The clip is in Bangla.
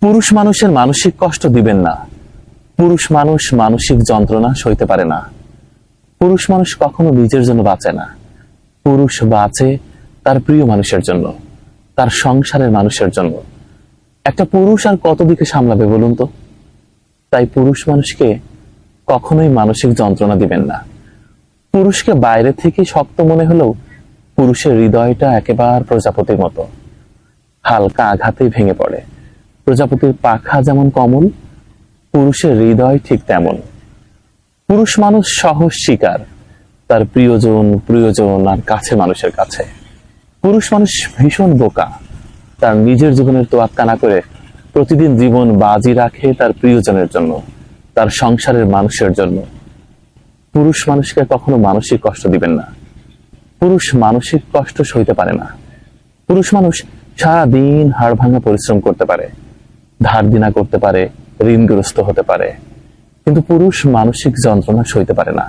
পুরুষ মানুষের মানসিক কষ্ট দিবেন না। পুরুষ মানুষ মানসিক যন্ত্রণা সইতে পারে না। পুরুষ মানুষ কখনো নিজের জন্য বাঁচে না। পুরুষ বাঁচে তার প্রিয় মানুষের জন্য, তার সংসারের মানুষের জন্য। একটা পুরুষ আর কত দিকে সামলাবে বলুন তো? তাই পুরুষ মানুষকে কখনোই মানসিক যন্ত্রণা দিবেন না। পুরুষকে বাইরে থেকে শক্ত মনে হলেও পুরুষের হৃদয়টা একেবারে প্রজাপতির মতো, হালকা আঘাতেই ভেঙে পড়ে। প্রজাপতির পাখা যেমন কমল, পুরুষের হৃদয় ঠিক তেমন। পুরুষ মানুষ সহজ শিকার তার প্রিয়জন আর কাছে মানুষের কাছে। পুরুষ মানুষ ভীষণ বোকা, তার নিজের জীবনের তোয়াক্কা না করে প্রতিদিন জীবন বাজি রাখে তার প্রিয়জনের জন্য, তার সংসারের মানুষের জন্য। পুরুষ মানুষকে কখনো মানসিক কষ্ট দিবেন না। পুরুষ মানসিক কষ্ট সইতে পারে না। পুরুষ মানুষ সারা দিন হাড় ভাঙা পরিশ্রম করতে পারে, ধার দিনা করতে পারে, ঋণগ্রস্ত হতে পারে, কিন্তু পুরুষ মানসিক যন্ত্রণা সইতে পারে না।